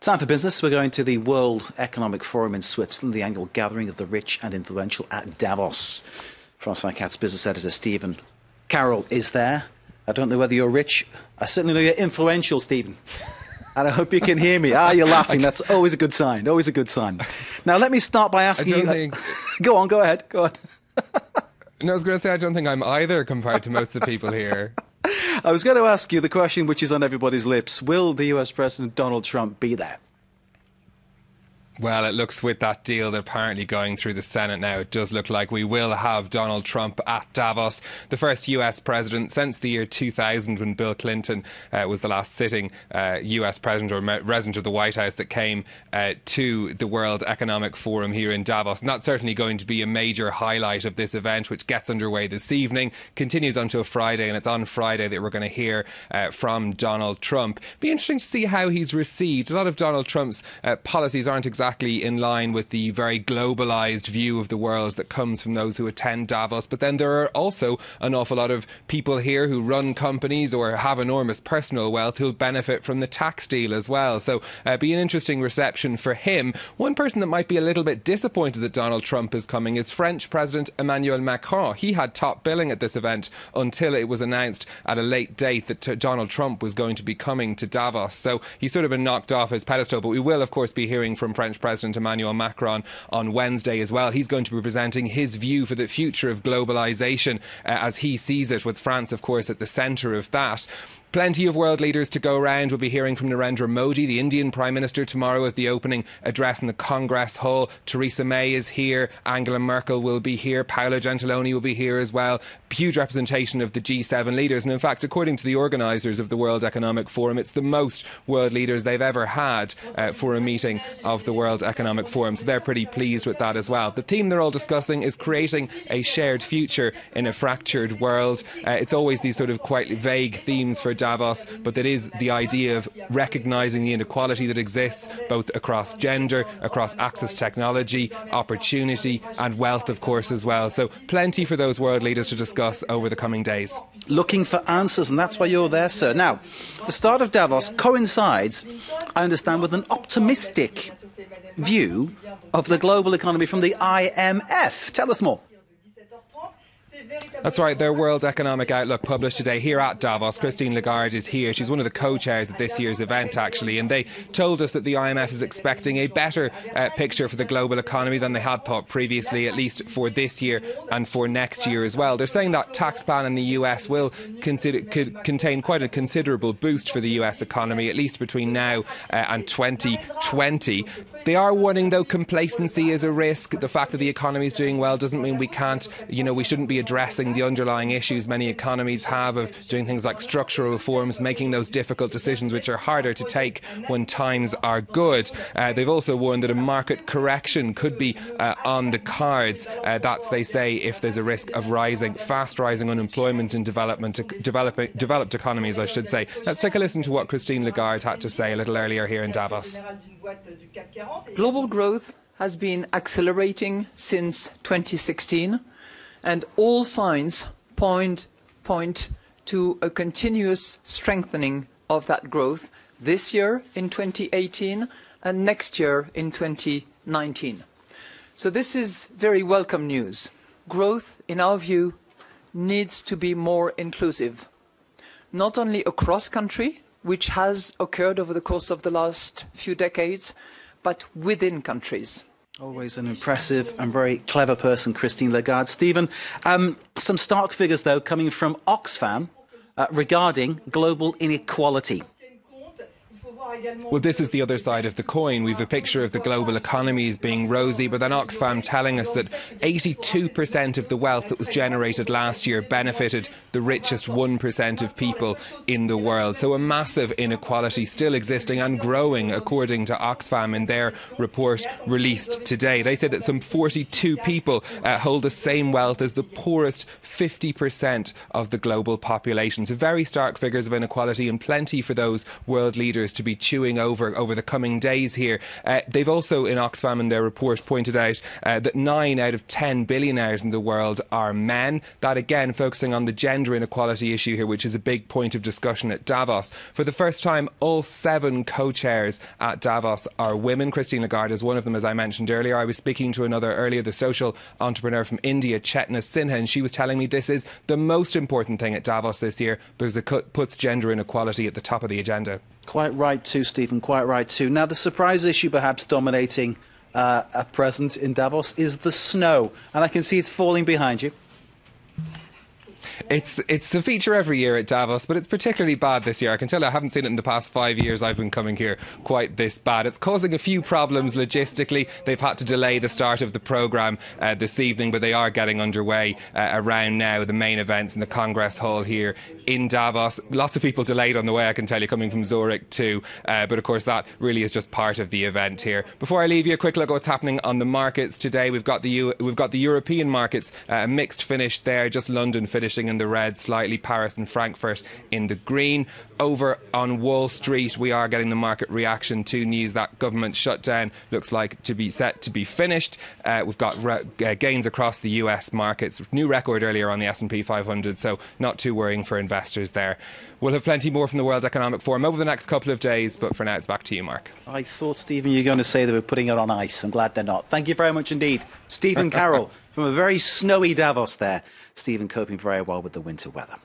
Time for business. We're going to the World Economic Forum in Switzerland, the annual gathering of the rich and influential at Davos. France 24's business editor Stephen Carroll is there. I don't know whether you're rich. I certainly know you're influential, Stephen. And I hope you can hear me. You're laughing. That's always a good sign. Always a good sign. Now, let me start by asking you... Go on, go ahead. Go on. No, I was going to say, I don't think I'm either compared to most of the people here. I was going to ask you the question which is on everybody's lips. Will the US President Donald Trump be there? Well, it looks with that deal that apparently going through the Senate now, it does look like we will have Donald Trump at Davos, the first US president since the year 2000 when Bill Clinton was the last sitting US president or resident of the White House that came to the World Economic Forum here in Davos. And that's certainly going to be a major highlight of this event, which gets underway this evening, continues until Friday, and it's on Friday that we're going to hear from Donald Trump. Be interesting to see how he's received. A lot of Donald Trump's policies aren't exactly in line with the very globalised view of the world that comes from those who attend Davos. But then there are also an awful lot of people here who run companies or have enormous personal wealth who'll benefit from the tax deal as well. So be an interesting reception for him. One person that might be a little bit disappointed that Donald Trump is coming is French President Emmanuel Macron. He had top billing at this event until it was announced at a late date that Donald Trump was going to be coming to Davos. So he's sort of been knocked off his pedestal. But we will, of course, be hearing from French President Emmanuel Macron on Wednesday as well. He's going to be presenting his view for the future of globalisation as he sees it, with France, of course, at the centre of that. Plenty of world leaders to go around. We'll be hearing from Narendra Modi, the Indian Prime Minister, tomorrow at the opening address in the Congress Hall. Theresa May is here. Angela Merkel will be here. Paolo Gentiloni will be here as well. Huge representation of the G7 leaders. And in fact, according to the organisers of the World Economic Forum, it's the most world leaders they've ever had for a meeting of the World Economic Forum. So they're pretty pleased with that as well. The theme they're all discussing is creating a shared future in a fractured world. It's always these sort of quite vague themes for Davos, but that is the idea of recognising the inequality that exists both across gender, across access to technology, opportunity and wealth, of course, as well. So plenty for those world leaders to discuss over the coming days. Looking for answers, and that's why you're there, sir. Now, the start of Davos coincides, I understand, with an optimistic view of the global economy from the IMF. Tell us more. That's right, their World Economic Outlook published today here at Davos. Christine Lagarde is here. She's one of the co-chairs at this year's event, actually, and they told us that the IMF is expecting a better picture for the global economy than they had thought previously, at least for this year and for next year as well. They're saying that tax plan in the US will could contain quite a considerable boost for the US economy, at least between now and 2020. They are warning, though, complacency is a risk. The fact that the economy is doing well doesn't mean we can't, we shouldn't be addressing the underlying issues many economies have of doing things like structural reforms, making those difficult decisions which are harder to take when times are good. They've also warned that a market correction could be on the cards. That's, they say, if there's a risk of fast rising unemployment in developed economies, I should say. Let's take a listen to what Christine Lagarde had to say a little earlier here in Davos. Global growth has been accelerating since 2016, and all signs point to a continuous strengthening of that growth this year in 2018 and next year in 2019. So this is very welcome news. Growth, in our view, needs to be more inclusive, not only across country, which has occurred over the course of the last few decades, but within countries. Always an impressive and very clever person, Christine Lagarde. Stephen, some stark figures, though, coming from Oxfam regarding global inequality. Well, this is the other side of the coin. We've a picture of the global economies being rosy, but then Oxfam telling us that 82% of the wealth that was generated last year benefited the richest 1% of people in the world. So a massive inequality still existing and growing, according to Oxfam in their report released today. They said that some 42 people hold the same wealth as the poorest 50% of the global population. So very stark figures of inequality, and plenty for those world leaders to be chewing over the coming days here. They've also, in Oxfam, in their report, pointed out that 9 out of 10 billionaires in the world are men. That, again, focusing on the gender inequality issue here, which is a big point of discussion at Davos. For the first time, all 7 co-chairs at Davos are women. Christine Lagarde is one of them, as I mentioned earlier. I was speaking to another earlier, the social entrepreneur from India, Chetna Sinha, and she was telling me this is the most important thing at Davos this year because it puts gender inequality at the top of the agenda. Quite right too, Stephen, quite right too. Now, the surprise issue perhaps dominating at present in Davos is the snow, and I can see it's falling behind you. It's a feature every year at Davos, but it's particularly bad this year. I can tell you I haven't seen it in the past 5 years I've been coming here quite this bad. It's causing a few problems logistically. They've had to delay the start of the programme this evening, but they are getting underway around now, the main events in the Congress Hall here in Davos. Lots of people delayed on the way, I can tell you, coming from Zurich too. But of course that really is just part of the event here. Before I leave you, a quick look at what's happening on the markets today. We've got the European markets, a mixed finish there, just London finishing in the red slightly, Paris and Frankfurt in the green. Over on Wall Street, we are getting the market reaction to news that government shutdown looks like to be set to be finished. We've got gains across the US markets, new record earlier on the S&P 500, so not too worrying for investors there. We'll have plenty more from the World Economic Forum over the next couple of days, but for now it's back to you, Mark. I thought, Stephen, you were going to say they were putting it on ice. I'm glad they're not. Thank you very much indeed. Stephen Carroll from a very snowy Davos there. Stephen coping very well with the winter weather.